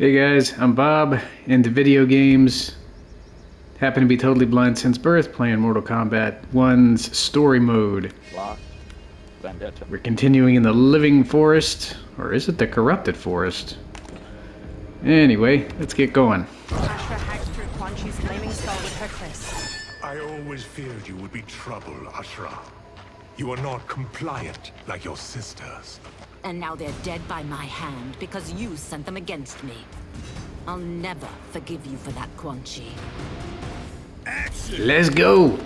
Hey guys, I'm Bob, into video games. Happen to be totally blind since birth, playing Mortal Kombat 1's story mode. Vendetta. We're continuing in the Living Forest, or is it the Corrupted Forest? Anyway, let's get going. Ashrah hacks through Quan Chi's flaming skull with her kris. I always feared you would be trouble, Ashrah. You are not compliant like your sisters. And now they're dead by my hand because you sent them against me. I'll never forgive you for that, Quan Chi. Let's go!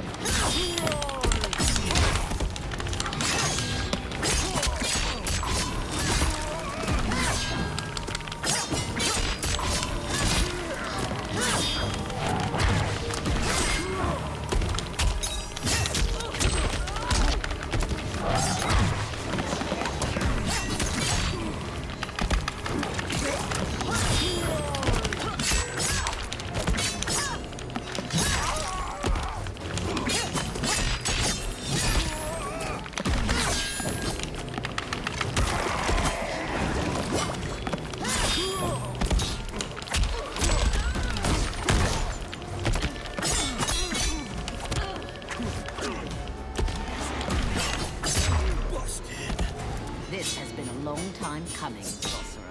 This has been a long time coming, sorcerer.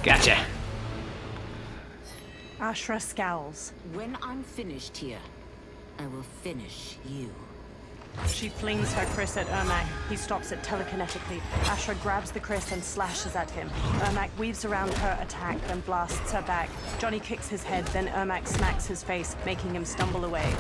Gotcha. Ashrah scowls. When I'm finished here, I will finish you. She flings her kris at Ermac. He stops it telekinetically. Ashrah grabs the kris and slashes at him. Ermac weaves around her attack, then blasts her back. Johnny kicks his head, then Ermac smacks his face, making him stumble away.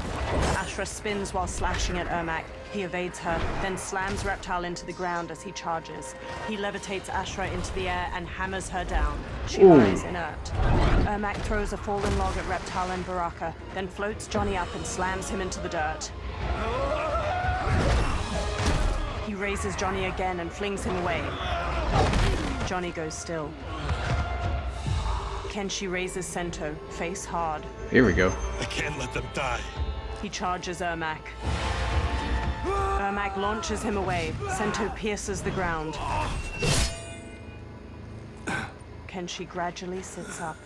Ashrah spins while slashing at Ermac. He evades her, then slams Reptile into the ground as he charges. He levitates Ashrah into the air and hammers her down. She lies inert. Ermac throws a fallen log at Reptile and Baraka, then floats Johnny up and slams him into the dirt. He raises Johnny again and flings him away. Johnny goes still. Kenshi raises Sento, face hard. Here we go. I can't let them die. He charges Ermac. Ermac launches him away. Sento pierces the ground. Kenshi gradually sits up.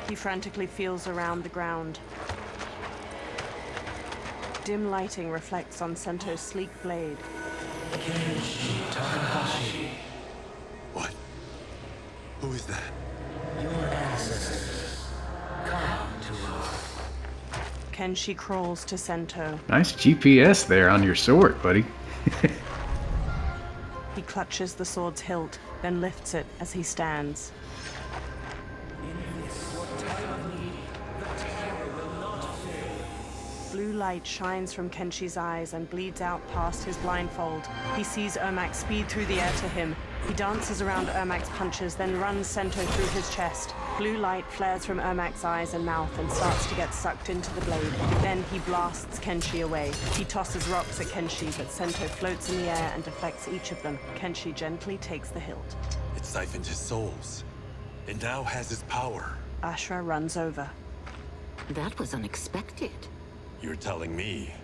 He frantically feels around the ground. Dim lighting reflects on Sento's sleek blade. What? Who is that? Your ancestors, come to us. Kenshi crawls to Sento. Nice GPS there on your sword, buddy. He clutches the sword's hilt, then lifts it as he stands. Blue light shines from Kenshi's eyes and bleeds out past his blindfold. He sees Ermac speed through the air to him. He dances around Ermac's punches, then runs Sento through his chest. Blue light flares from Ermac's eyes and mouth and starts to get sucked into the blade. Then he blasts Kenshi away. He tosses rocks at Kenshi, but Sento floats in the air and deflects each of them. Kenshi gently takes the hilt. It siphoned his souls, and now has his power. Ashrah runs over. That was unexpected. You're telling me.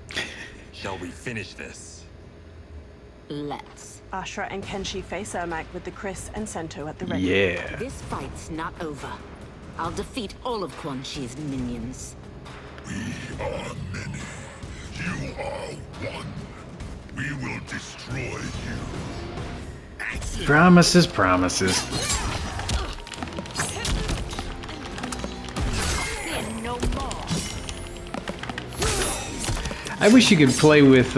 Shall we finish this? Let's. Ashrah and Kenshi face Ermac with the kris and Sento at the ready. Yeah. This fight's not over. I'll defeat all of Quan Chi's minions. We are many. You are one. We will destroy you. Promises, promises. Sin no more. I wish you could play with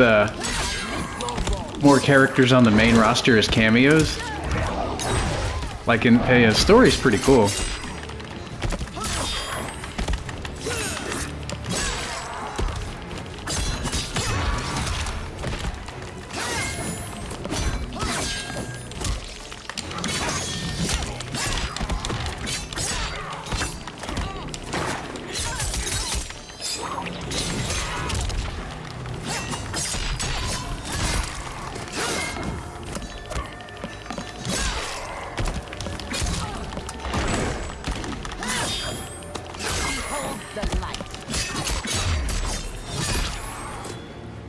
more characters on the main roster as cameos. Like, the story's pretty cool. the light.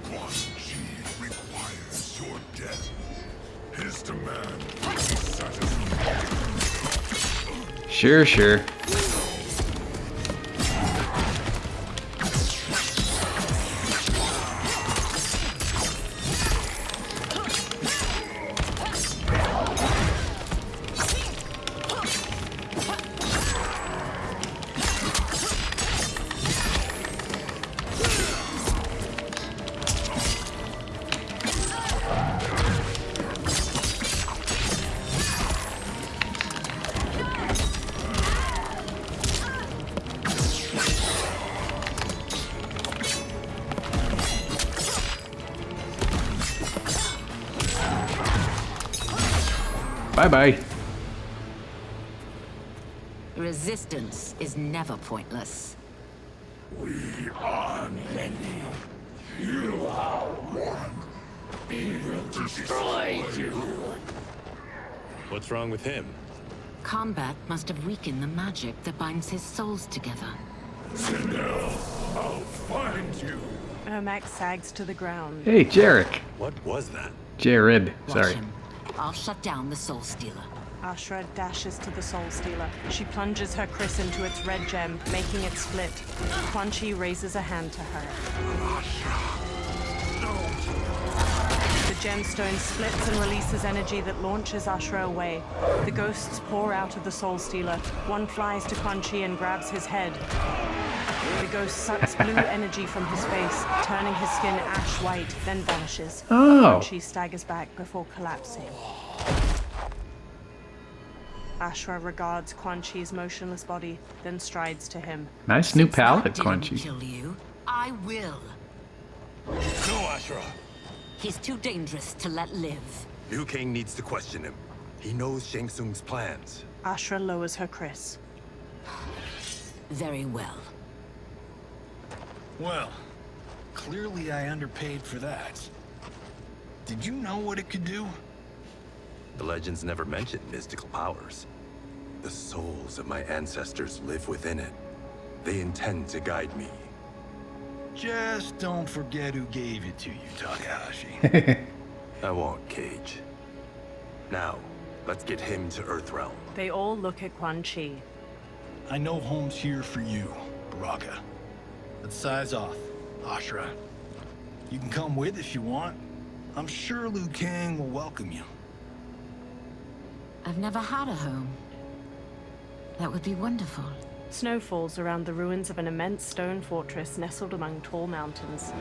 Quan Chi requires your death. His demand will be satisfied. Sure, sure. Bye-bye. Resistance is never pointless. We are many. You are one. We will destroy you. What's wrong with him? Combat must have weakened the magic that binds his souls together. Sindel, I'll find you. Ermac sags to the ground. Hey, Jarek. What was that? Jared. Watch Sorry. him. I'll shut down the Soul Stealer. Ashrah dashes to the Soul Stealer. She plunges her kris into its red gem, making it split. Quan Chi raises a hand to her. The gemstone splits and releases energy that launches Ashrah away. The ghosts pour out of the Soul Stealer. One flies to Quan Chi and grabs his head. The ghost sucks blue energy from his face, turning his skin ash white, then vanishes. Oh. Quan Chi staggers back before collapsing. Ashrah regards Quan Chi's motionless body, then strides to him. Nice new Since palette, that Quan didn't Chi. kill you, I will. No, Ashrah! He's too dangerous to let live. Liu Kang needs to question him. He knows Shang Tsung's plans. Ashrah lowers her kris. Very well. Well, clearly I underpaid for that. Did you know what it could do? The legends never mentioned mystical powers. The souls of my ancestors live within it. They intend to guide me. Just don't forget who gave it to you, Takahashi. I won't, Cage. Now, let's get him to Earthrealm. They all look at Quan Chi. I know home's here for you, Baraka. Let's size off, Ashrah. You can come with if you want. I'm sure Liu Kang will welcome you. I've never had a home. That would be wonderful. Snow falls around the ruins of an immense stone fortress nestled among tall mountains.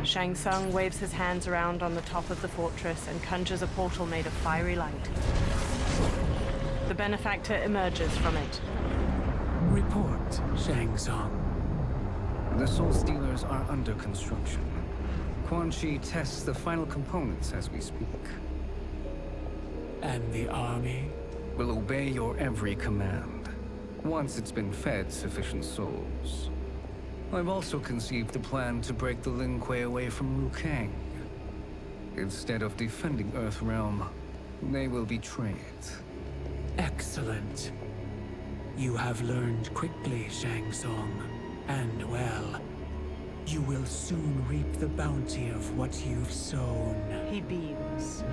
Shang Tsung waves his hands around on the top of the fortress and conjures a portal made of fiery light. The benefactor emerges from it. Report, Shang Tsung. The Soul Stealers are under construction. Quan Chi tests the final components as we speak. And the army? Will obey your every command, once it's been fed sufficient souls. I've also conceived a plan to break the Lin Kuei away from Liu Kang. Instead of defending Earthrealm, they will betray it. Excellent. You have learned quickly, Shang Tsung. And well, you will soon reap the bounty of what you've sown. He beams.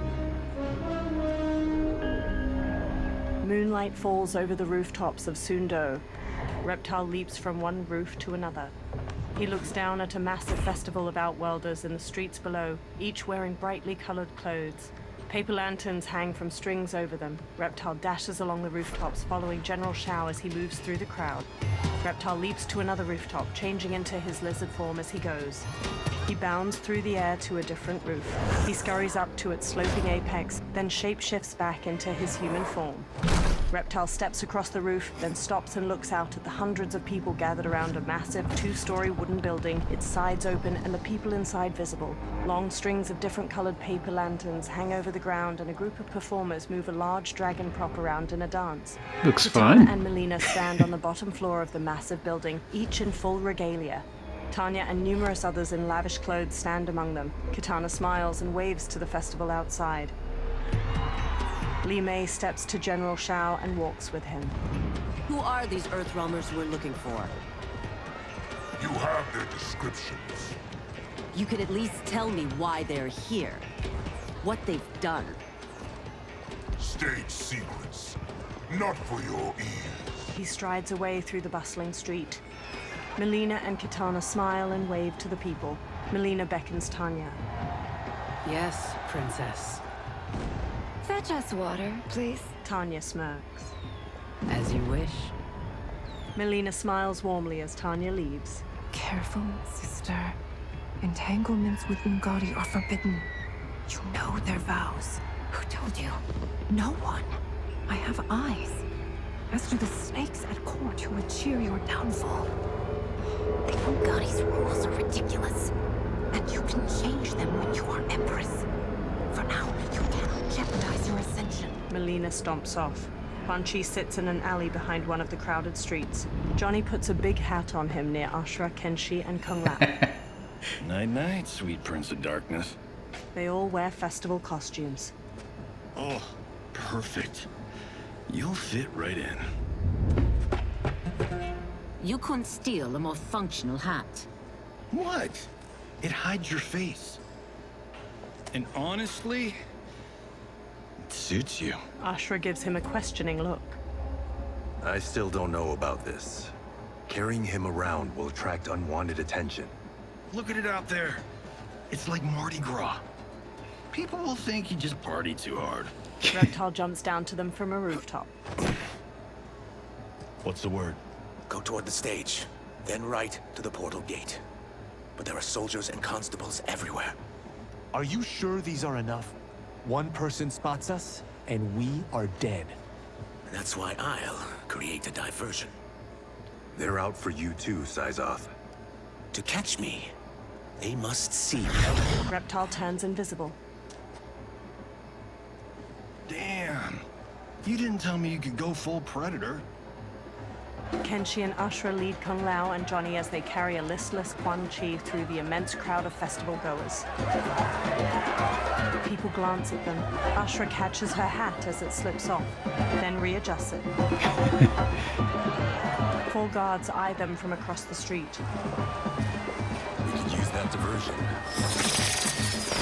Moonlight falls over the rooftops of Sundo. Reptile leaps from one roof to another. He looks down at a massive festival of Outworlders in the streets below, each wearing brightly colored clothes. Paper lanterns hang from strings over them. Reptile dashes along the rooftops, following General Shao as he moves through the crowd. Reptile leaps to another rooftop, changing into his lizard form as he goes. He bounds through the air to a different roof. He scurries up to its sloping apex, then shapeshifts back into his human form. Reptile steps across the roof, then stops and looks out at the hundreds of people gathered around a massive two-story wooden building, its sides open and the people inside visible. Long strings of different colored paper lanterns hang over the ground, and a group of performers move a large dragon prop around in a dance. Looks Katana fun. and Melina stand on the bottom floor of the massive building, each in full regalia. Tanya and numerous others in lavish clothes stand among them. Katana smiles and waves to the festival outside. Li Mei steps to General Shao and walks with him. Who are these Earthrealmers we're looking for? You have their descriptions. You could at least tell me why they're here. What they've done. State secrets. Not for your ears. He strides away through the bustling street. Melina and Kitana smile and wave to the people. Melina beckons Tanya. Yes, princess. Fetch us water, please. Tanya smirks. As you wish. Melina smiles warmly as Tanya leaves. Careful, sister. Entanglements with Morgado are forbidden. You know their vows. Who told you? No one. I have eyes. As do the snakes at court who would cheer your downfall. The Morgado's rules are ridiculous. And you can change them when you are Empress. For now, you cannot jeopardize your ascension. Melina stomps off. Quan Chi sits in an alley behind one of the crowded streets. Johnny puts a big hat on him near Ashrah, Kenshi, and Kung Lao. Night-night, sweet Prince of Darkness. They all wear festival costumes. Oh, perfect. You'll fit right in. You couldn't steal a more functional hat. What? It hides your face. And honestly, it suits you. Ashrah gives him a questioning look. I still don't know about this. Carrying him around will attract unwanted attention. Look at it out there. It's like Mardi Gras. People will think you just party too hard. Reptile jumps down to them from a rooftop. What's the word? Go toward the stage, then right to the portal gate. But there are soldiers and constables everywhere. Are you sure these are enough? One person spots us, and we are dead. That's why I'll create a diversion. They're out for you too, Syzoth. To catch me, they must see me. Reptile turns invisible. Damn. You didn't tell me you could go full Predator. Kenshi and Ashrah lead Kung Lao and Johnny as they carry a listless Quan Chi through the immense crowd of festival goers. People glance at them. Ashrah catches her hat as it slips off, then readjusts it. 4 guards eye them from across the street. We can use that diversion.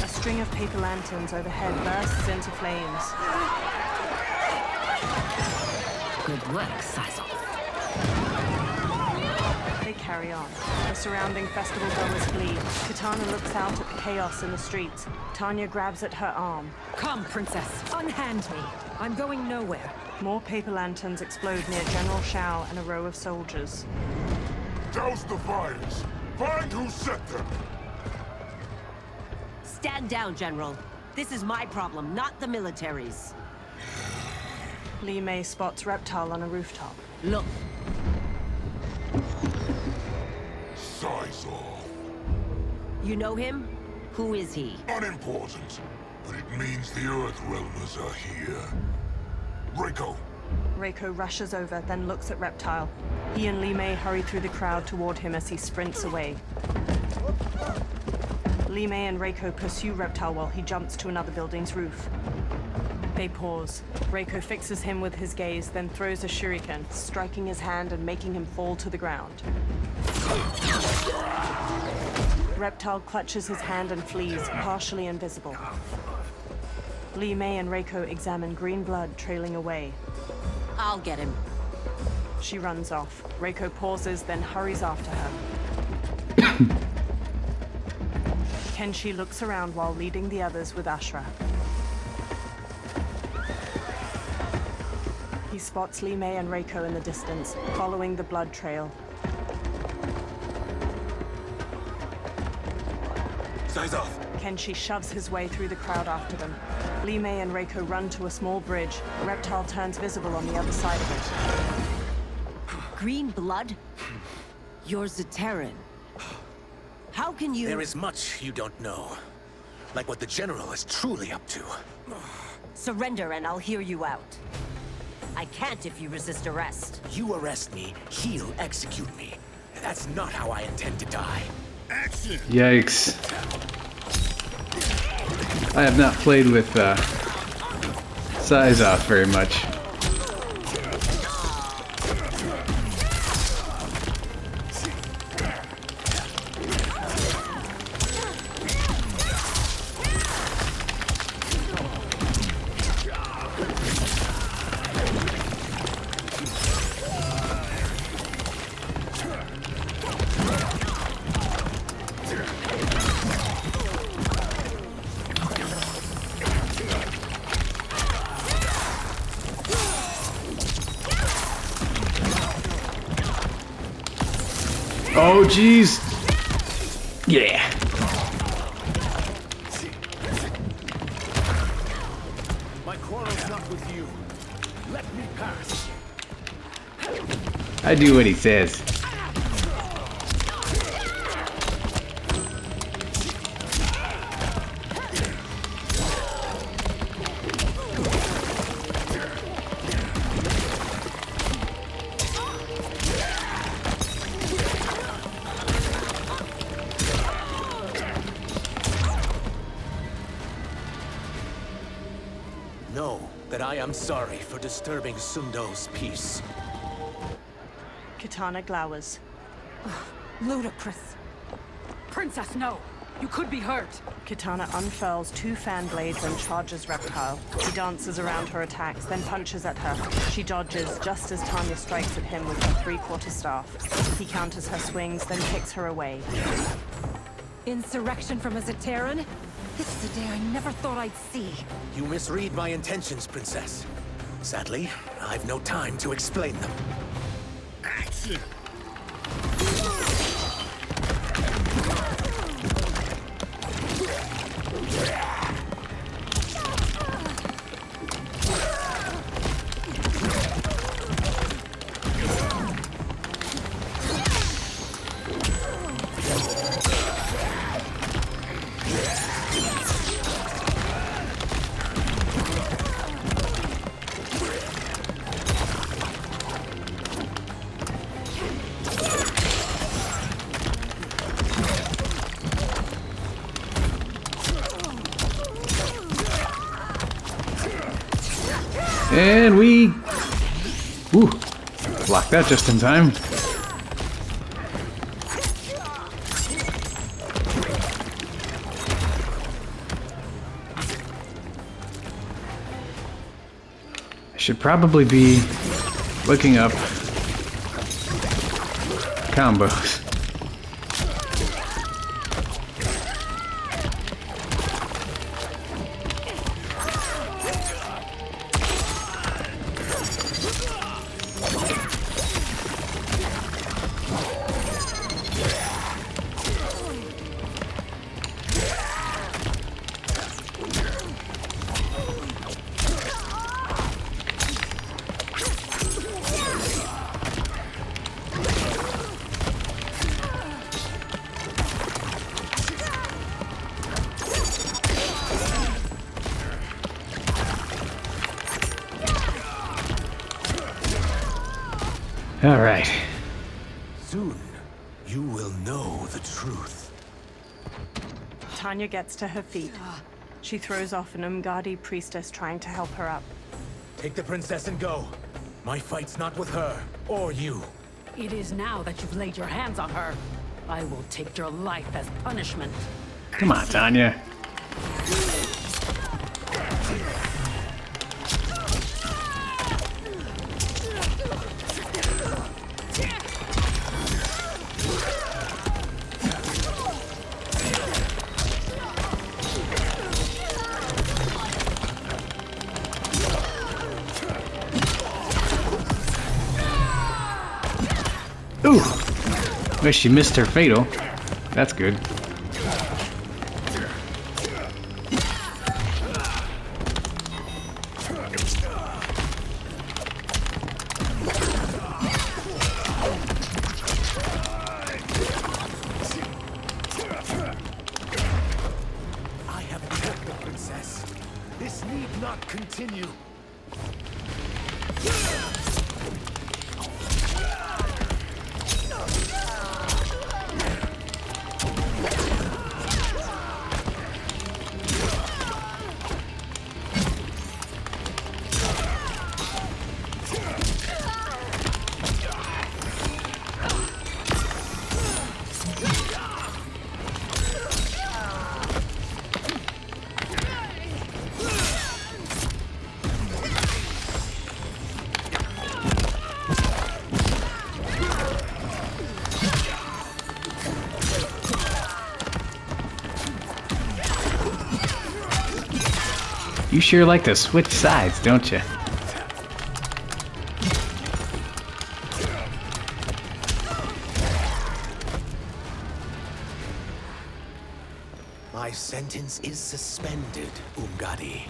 A string of paper lanterns overhead bursts into flames. Good work, Syzoth. They carry on. The surrounding festival goers flee. Kitana looks out at the chaos in the streets. Tanya grabs at her arm. Come, princess. Unhand me. I'm going nowhere. More paper lanterns explode near General Shao and a row of soldiers. Douse the fires. Find who set them. Stand down, General. This is my problem, not the military's. Li Mei spots Reptile on a rooftop. Look. Size off. You know him? Who is he? Unimportant, but it means the Earthrealmers are here. Reiko. Reiko rushes over, then looks at Reptile. He and Li Mei hurry through the crowd toward him as he sprints away. Li Mei and Reiko pursue Reptile while he jumps to another building's roof. They pause. Reiko fixes him with his gaze, then throws a shuriken, striking his hand and making him fall to the ground. Reptile clutches his hand and flees, partially invisible. Li Mei and Reiko examine green blood trailing away. I'll get him. She runs off. Reiko pauses, then hurries after her. Kenshi looks around while leading the others with Ashrah. He spots Li Mei and Reiko in the distance, following the blood trail. Syzoth! Kenshi shoves his way through the crowd after them. Li Mei and Reiko run to a small bridge. Reptile turns visible on the other side of it. Green blood? You're Zaterran. How can you— There is much you don't know. Like what the General is truly up to. Surrender and I'll hear you out. I can't if you resist arrest. You arrest me, he'll execute me. That's not how I intend to die. Action! Yikes. I have not played with Syzoth very much. Oh, jeez. Yeah. My quarrel's not with you. Let me pass. I do what he says. Know that I am sorry for disturbing Sundo's peace. Kitana glowers. Ludicrous. Princess, no! You could be hurt! Kitana unfurls 2 fan blades and charges Reptile. He dances around her attacks, then punches at her. She dodges just as Tanya strikes at him with her 3/4 staff. He counters her swings, then kicks her away. Insurrection from a Zaterran? This is a day I never thought I'd see. You misread my intentions, Princess. Sadly, I've no time to explain them. And we... Ooh, blocked that just in time. I should probably be looking up combos. All right. Soon, you will know the truth. Tanya gets to her feet. She throws off an Umgadi priestess trying to help her up. Take the princess and go. My fight's not with her, or you. It is now that you've laid your hands on her. I will take your life as punishment. Come on, Tanya. Ooh! Wish she missed her fatal. That's good. I have protected the princess. This need not continue. You sure like to switch sides, don't you? My sentence is suspended, Umgadi.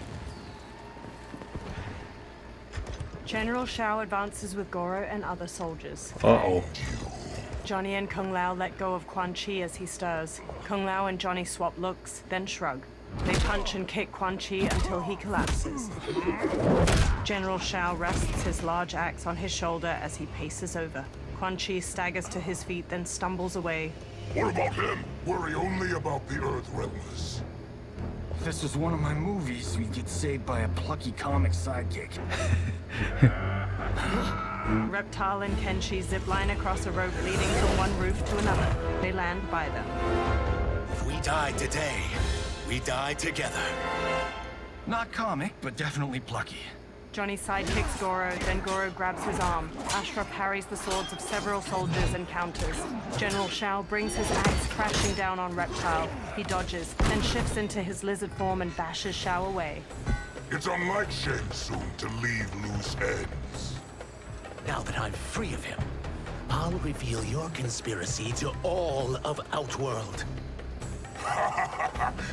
General Shao advances with Goro and other soldiers. Uh-oh. Johnny and Kung Lao let go of Quan Chi as he stirs. Kung Lao and Johnny swap looks, then shrug. They punch and kick Quan Chi until he collapses. General Shao rests his large axe on his shoulder as he paces over. Quan Chi staggers to his feet, then stumbles away. What about him? Worry only about the Earth Realmers. If this was one of my movies, we'd get saved by a plucky comic sidekick. Reptile and Kenshi zipline across a rope leading from one roof to another. They land by them. If we die today, we die together. Not comic, but definitely plucky. Johnny sidekicks Goro, then Goro grabs his arm. Ashrah parries the swords of several soldiers and counters. General Shao brings his axe crashing down on Reptile. He dodges, then shifts into his lizard form and bashes Shao away. It's unlike Shang Tsung to leave loose ends. Now that I'm free of him, I'll reveal your conspiracy to all of Outworld.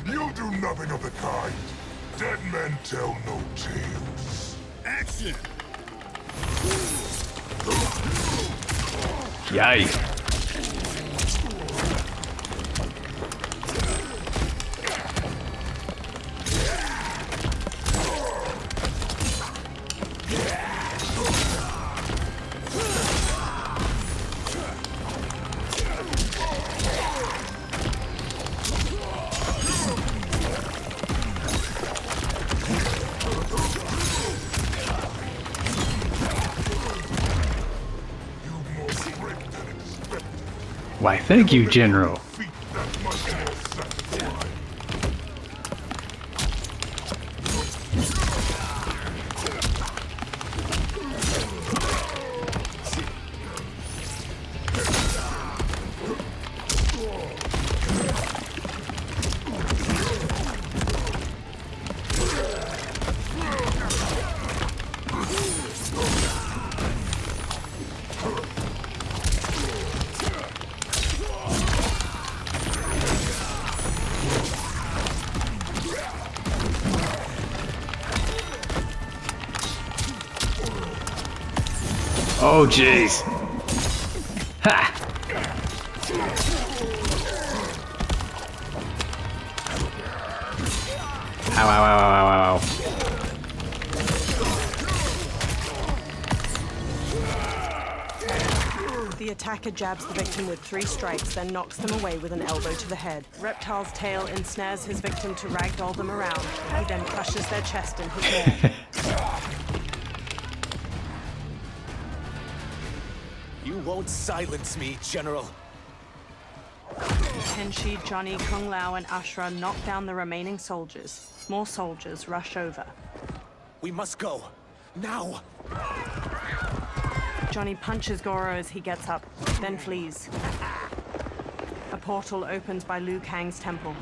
You'll do nothing of the kind. Dead men tell no tales. Action! Yikes. Why, thank you, General. Oh, jeez. Ha! Ow, ow, ow, ow, ow, ow. The attacker jabs the victim with 3 strikes, then knocks them away with an elbow to the head. Reptile's tail ensnares his victim to ragdoll them around. He then crushes their chest in his maw. You won't silence me, General. Kenshi, Johnny, Kung Lao, and Ashrah knock down the remaining soldiers. More soldiers rush over. We must go. Now! Johnny punches Goro as he gets up, then flees. A portal opens by Liu Kang's temple.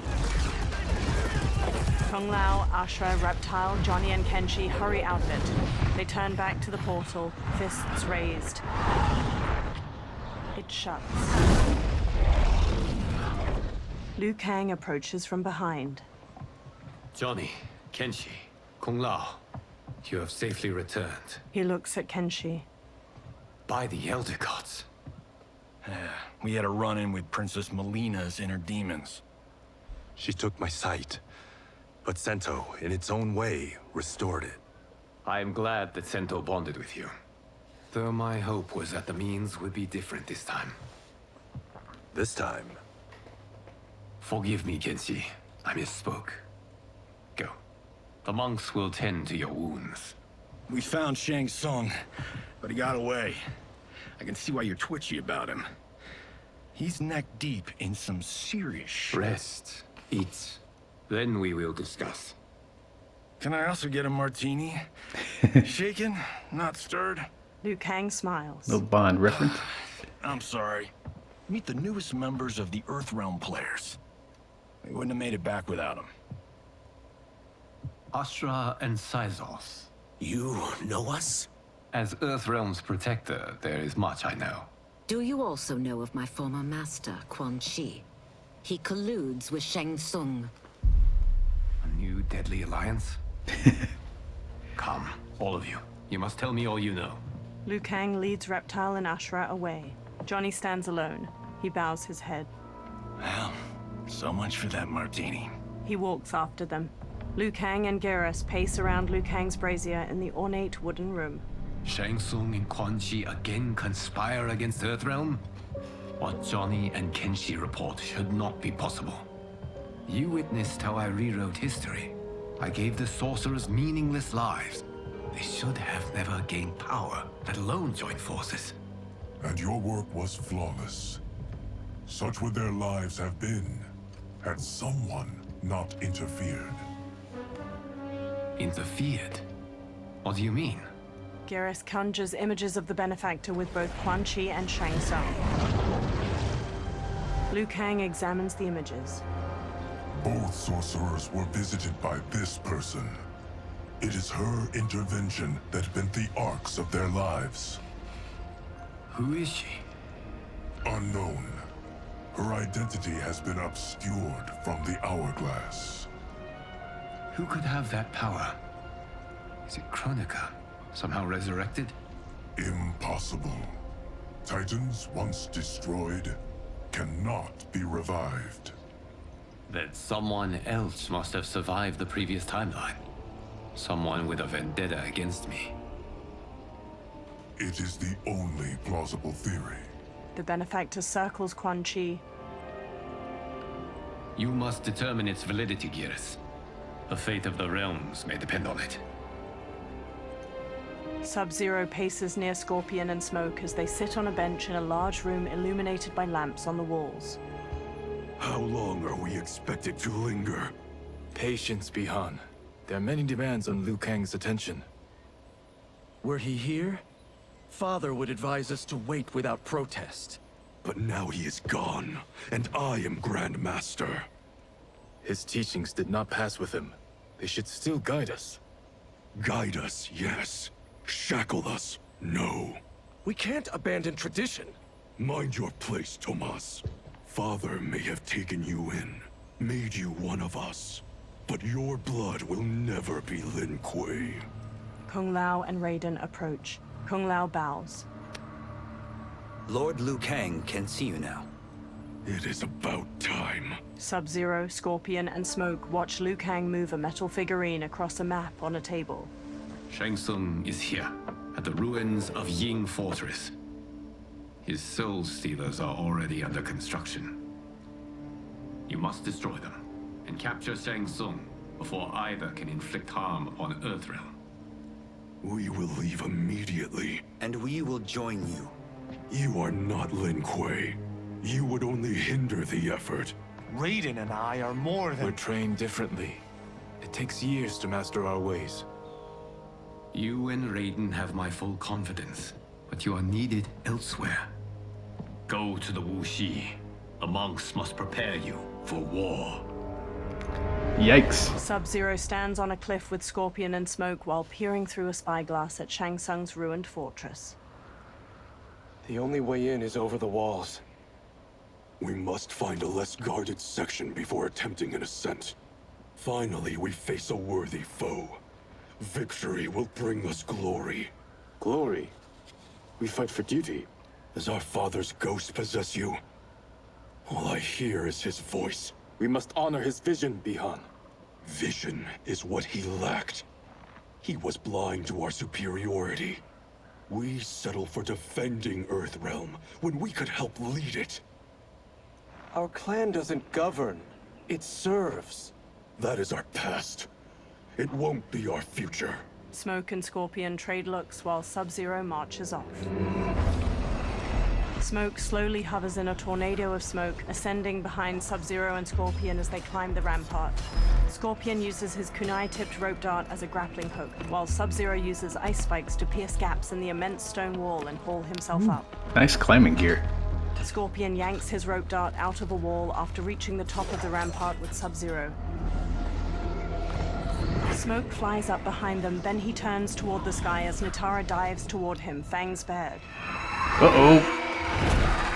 Kung Lao, Ashrah, Reptile, Johnny, and Kenshi hurry out of it. They turn back to the portal, fists raised. It shuts. Liu Kang approaches from behind. Johnny, Kenshi, Kung Lao, you have safely returned. He looks at Kenshi. By the Elder Gods. We had a run-in with Princess Melina's inner demons. She took my sight, but Sento, in its own way, restored it. I am glad that Sento bonded with you. Though my hope was that the means would be different this time. This time? Forgive me, Kenshi. I misspoke. Go. The monks will tend to your wounds. We found Shang Tsung, but he got away. I can see why you're twitchy about him. He's neck deep in some serious shit. Rest. Eat. Then we will discuss. Can I also get a martini? Shaken, not stirred? Liu Kang smiles. Little Bond reference. I'm sorry. Meet the newest members of the Earthrealm players. We wouldn't have made it back without them. Ashrah and Syzoth. You know us? As Earthrealm's protector, there is much I know. Do you also know of my former master, Quan Chi? He colludes with Shang Tsung. new deadly alliance? Come, all of you. You must tell me all you know. Liu Kang leads Reptile and Ashrah away. Johnny stands alone. He bows his head. Well, so much for that martini. He walks after them. Liu Kang and Garrus pace around Liu Kang's brazier in the ornate wooden room. Shang Tsung and Quan Chi again conspire against Earthrealm? What Johnny and Kenshi report should not be possible. You witnessed how I rewrote history. I gave the sorcerers meaningless lives. They should have never gained power, let alone join forces. And your work was flawless. Such would their lives have been, had someone not interfered. Interfered? What do you mean? Garrus conjures images of the benefactor with both Quan Chi and Shang Tsung. Liu Kang examines the images. Both sorcerers were visited by this person. It is her intervention that bent the arcs of their lives. Who is she? Unknown. Her identity has been obscured from the hourglass. Who could have that power? Is it Kronika? Somehow resurrected? Impossible. Titans once destroyed cannot be revived. Then someone else must have survived the previous timeline. Someone with a vendetta against me. It is the only plausible theory. The benefactor circles Quan Chi. You must determine its validity, Garrus. The fate of the realms may depend on it. Sub-Zero paces near Scorpion and Smoke as they sit on a bench in a large room illuminated by lamps on the walls. How long are we expected to linger? Patience, Bihan. There are many demands on Liu Kang's attention. Were he here, Father would advise us to wait without protest. But now he is gone, and I am Grand Master. His teachings did not pass with him. They should still guide us. Guide us, yes. Shackle us, no. We can't abandon tradition. Mind your place, Tomas. Father may have taken you in, made you one of us. But your blood will never be Lin Kuei. Kung Lao and Raiden approach. Kung Lao bows. Lord Liu Kang can see you now. It is about time. Sub-Zero, Scorpion, and Smoke watch Liu Kang move a metal figurine across a map on a table. Shang Tsung is here, at the ruins of Ying Fortress. His Soul Stealers are already under construction. You must destroy them, and capture Shang Tsung before either can inflict harm upon Earthrealm. We will leave immediately. And we will join you. You are not Lin Kuei. You would only hinder the effort. Raiden and I are more than... We're trained differently. It takes years to master our ways. You and Raiden have my full confidence, but you are needed elsewhere. Go to the Wuxi. The monks must prepare you for war. Yikes. Sub-Zero stands on a cliff with Scorpion and Smoke while peering through a spyglass at Shang Tsung's ruined fortress. The only way in is over the walls. We must find a less guarded section before attempting an ascent. Finally, we face a worthy foe. Victory will bring us glory. Glory? We fight for duty. Does our father's ghost possess you? All I hear is his voice. We must honor his vision, Bihan. Vision is what he lacked. He was blind to our superiority. We settle for defending Earthrealm when we could help lead it. Our clan doesn't govern. It serves. That is our past. It won't be our future. Smoke and Scorpion trade looks while Sub-Zero marches off. Smoke slowly hovers in a tornado of smoke, ascending behind Sub-Zero and Scorpion as they climb the rampart. Scorpion uses his kunai-tipped rope dart as a grappling hook, while Sub-Zero uses ice spikes to pierce gaps in the immense stone wall and haul himself up. Nice climbing gear. Scorpion yanks his rope dart out of a wall after reaching the top of the rampart with Sub-Zero. Smoke flies up behind them, then he turns toward the sky as Nitara dives toward him, fangs bared. Uh-oh.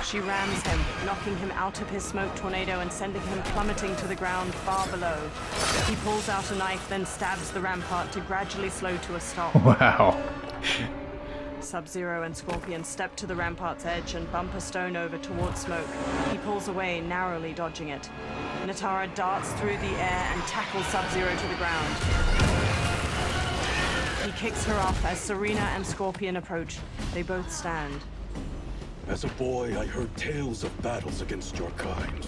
She rams him, knocking him out of his smoke tornado and sending him plummeting to the ground far below. He pulls out a knife, then stabs the rampart to gradually slow to a stop. Wow. Sub-Zero and Scorpion step to the rampart's edge and bump a stone over towards Smoke. He pulls away, narrowly dodging it. Natara darts through the air and tackles Sub-Zero to the ground. He kicks her off as Serena and Scorpion approach. They both stand. As a boy, I heard tales of battles against your kind.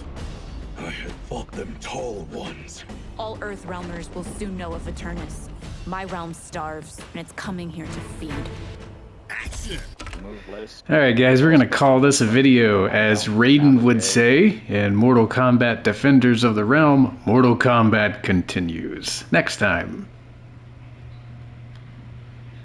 I had fought them tall ones. All Earthrealmers will soon know of Eternus. My realm starves, and it's coming here to feed. Alright guys, we're gonna call this a video. As Raiden would say in Mortal Kombat Defenders of the Realm, Mortal Kombat continues. Next time.